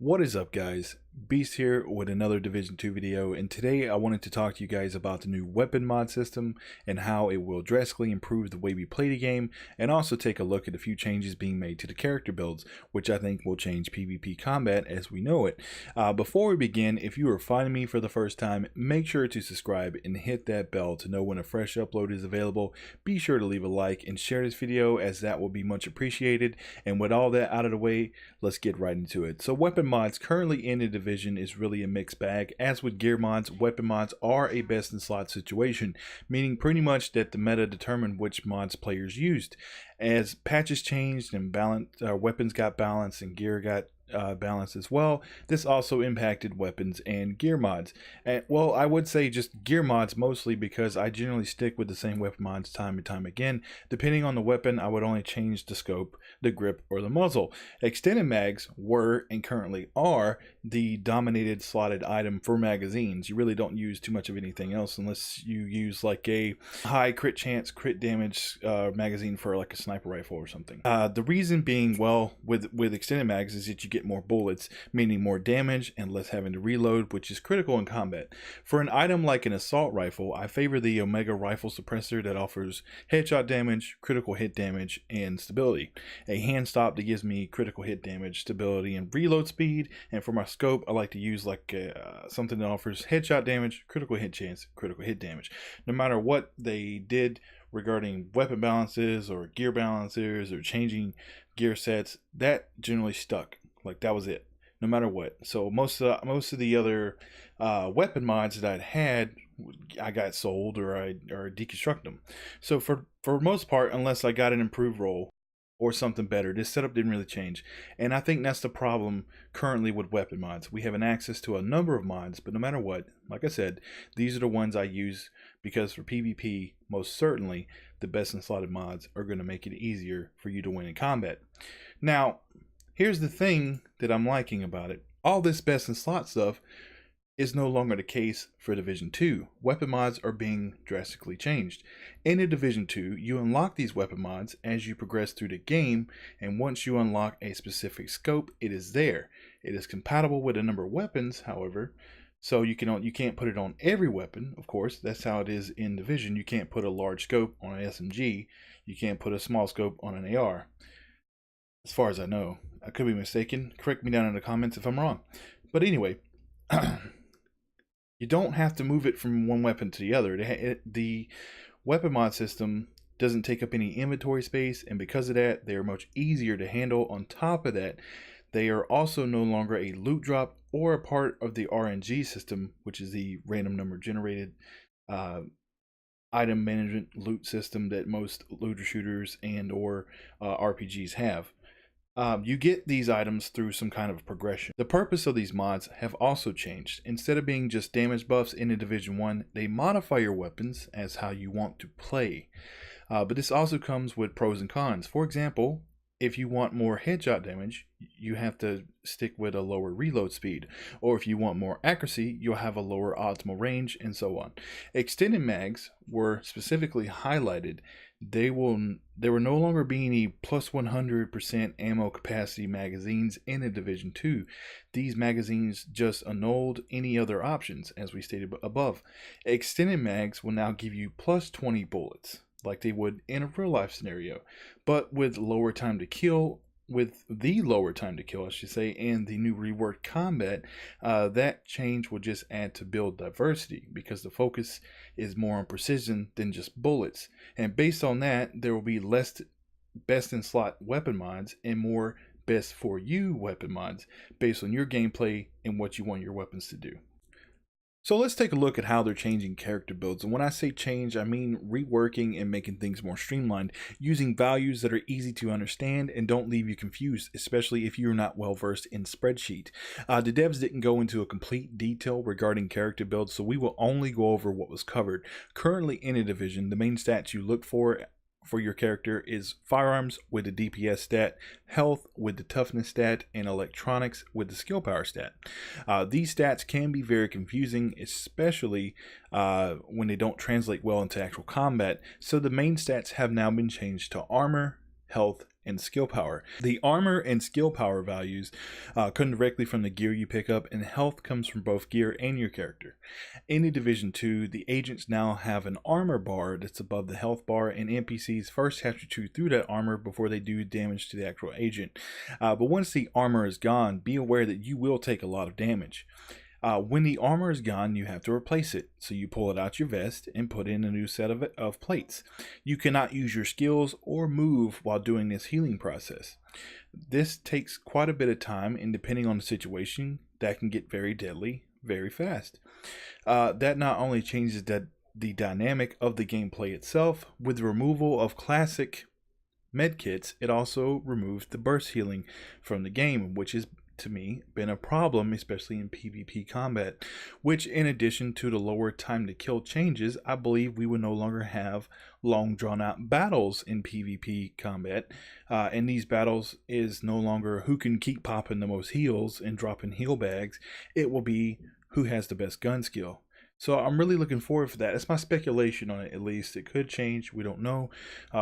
What is up, guys? Beast here with another Division 2 video, and today I wanted to talk to you guys about the new weapon mod system and how it will drastically improve the way we play the game, and also take a look at a few changes being made to the character builds, which I think will change PvP combat as we know it. Before we begin, if you are finding me for the first time, make sure to subscribe and hit that bell to know when a fresh upload is available. Be sure to leave a like and share this video, as that will be much appreciated. And with all that out of the way, let's get right into it. So weapon mods currently in the division is really a mixed bag. As with gear mods, weapon mods are a best in slot situation, meaning pretty much that the meta determined which mods players used. As patches changed and weapons got balanced and gear got balance as well, this also impacted weapons and gear mods. And well, I would say just gear mods mostly, because I generally stick with the same weapon mods time and time again. Depending on the weapon, I would only change the scope, the grip, or the muzzle. Extended mags were and currently are the dominated slotted item for magazines. You really don't use too much of anything else unless you use like a high crit chance, crit damage magazine for like a sniper rifle or something. The reason being, well, with extended mags is that you get more bullets, meaning more damage and less having to reload, which is critical in combat. For an item like an assault rifle, I favor the Omega rifle suppressor that offers headshot damage, critical hit damage, and stability. A hand stop that gives me critical hit damage, stability, and reload speed. And for my scope, I like to use like something that offers headshot damage, critical hit chance, critical hit damage. No matter what they did regarding weapon balances or gear balances or changing gear sets, that generally stuck. Like, that was it, no matter what. So most of the other weapon mods that I'd had, I got sold or I deconstructed them. So for most part, unless I got an improved role or something better, this setup didn't really change. And I think that's the problem currently with weapon mods. We have an access to a number of mods, but no matter what, like I said, these are the ones I use, because for PvP, most certainly the best in slotted mods are going to make it easier for you to win in combat. Now, here's the thing that I'm liking about it. All this best in slot stuff is no longer the case for Division 2. Weapon mods are being drastically changed. In a Division 2, you unlock these weapon mods as you progress through the game, and once you unlock a specific scope, it is there. It is compatible with a number of weapons, however, so you can't put it on every weapon, of course. That's how it is in Division. You can't put a large scope on an SMG. You can't put a small scope on an AR. As far as I know. I could be mistaken. Correct me down in the comments if I'm wrong. But anyway, you don't have to move it from one weapon to the other. The weapon mod system doesn't take up any inventory space, and because of that, they are much easier to handle. On top of that, they are also no longer a loot drop or a part of the RNG system, which is the random number generated item management loot system that most looter shooters and or RPGs have. You get these items through some kind of progression. The purpose of these mods have also changed. Instead of being just damage buffs in a Division 1, they modify your weapons as how you want to play. But this also comes with pros and cons. For example, if you want more headshot damage, you have to stick with a lower reload speed. Or if you want more accuracy, you'll have a lower optimal range, and so on. Extended mags were specifically highlighted. There will no longer be any plus 100% ammo capacity magazines in a Division 2. These magazines just annulled any other options, as we stated above. Extended mags will now give you plus 20 bullets, like they would in a real life scenario, but with lower time to kill. With the lower time to kill, I should say, and the new reworked combat, that change will just add to build diversity, because the focus is more on precision than just bullets. And based on that, there will be less best in slot weapon mods and more best for you weapon mods based on your gameplay and what you want your weapons to do. So let's take a look at how they're changing character builds. And when I say change, I mean reworking and making things more streamlined, using values that are easy to understand and don't leave you confused, especially if you're not well versed in spreadsheet. The devs didn't go into a complete detail regarding character builds, so we will only go over what was covered. Currently in a division, the main stats you look for your character is firearms with the DPS stat, health with the toughness stat, and electronics with the skill power stat. These stats can be very confusing, especially when they don't translate well into actual combat, so the main stats have now been changed to armor, health, and skill power. The armor and skill power values come directly from the gear you pick up, and health comes from both gear and your character. In the Division 2, the agents now have an armor bar that's above the health bar, and NPCs first have to chew through that armor before they do damage to the actual agent. But once the armor is gone, be aware that you will take a lot of damage. When the armor is gone, you have to replace it. So you pull it out your vest and put in a new set of plates. You cannot use your skills or move while doing this healing process. This takes quite a bit of time, and depending on the situation, that can get very deadly very fast. That not only changes the dynamic of the gameplay itself, with the removal of classic medkits, it also removes the burst healing from the game, which is, to me, been a problem, especially in PvP combat, which, in addition to the lower time to kill changes, I believe we will no longer have long drawn out battles in PvP combat, and these battles is no longer who can keep popping the most heals and dropping heal bags. It will be who has the best gun skill. So I'm really looking forward for that. It's my speculation on it, at least. It could change. We don't know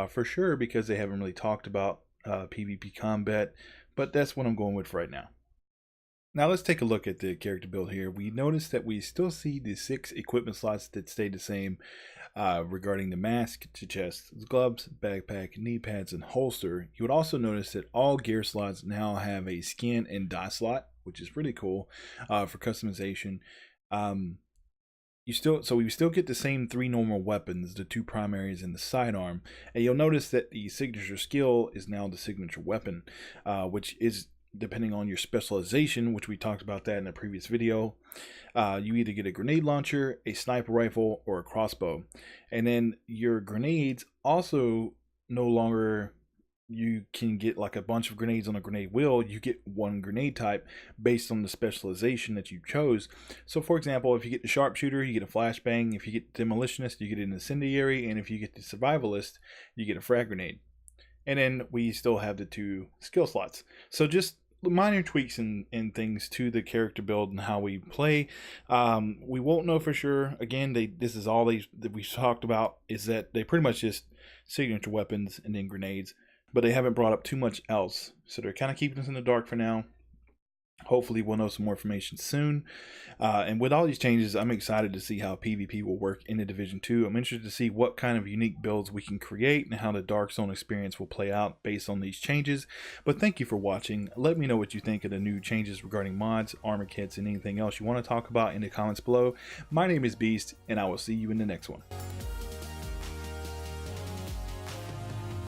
for sure, because they haven't really talked about PvP combat, but that's what I'm going with for right now. Now let's take a look at the character build here. We notice that we still see the 6 equipment slots that stay the same regarding the mask to chest, gloves, backpack, knee pads, and holster. You would also notice that all gear slots now have a skin and dye slot, which is pretty cool for customization. We still get the same 3 normal weapons, the 2 primaries and the sidearm, and you'll notice that the signature skill is now the signature weapon, which is, depending on your specialization, which we talked about that in a previous video, you either get a grenade launcher, a sniper rifle, or a crossbow. And then your grenades also no longer, you can get like a bunch of grenades on a grenade wheel. You get one grenade type based on the specialization that you chose. So for example, if you get the sharpshooter, you get a flashbang. If you get the demolitionist, you get an incendiary. And if you get the survivalist, you get a frag grenade. And then we still have the 2 skill slots. So just minor tweaks and things to the character build and how we play. We won't know for sure. Again, this is all that we talked about, is that they pretty much just signature weapons and then grenades, but they haven't brought up too much else. So they're kind of keeping us in the dark for now. Hopefully we'll know some more information soon. And with all these changes, I'm excited to see how PvP will work in the Division 2. I'm interested to see what kind of unique builds we can create and how the Dark Zone experience will play out based on these changes. But thank you for watching. Let me know what you think of the new changes regarding mods, armor kits, and anything else you want to talk about in the comments below. My name is Beast, and I will see you in the next one.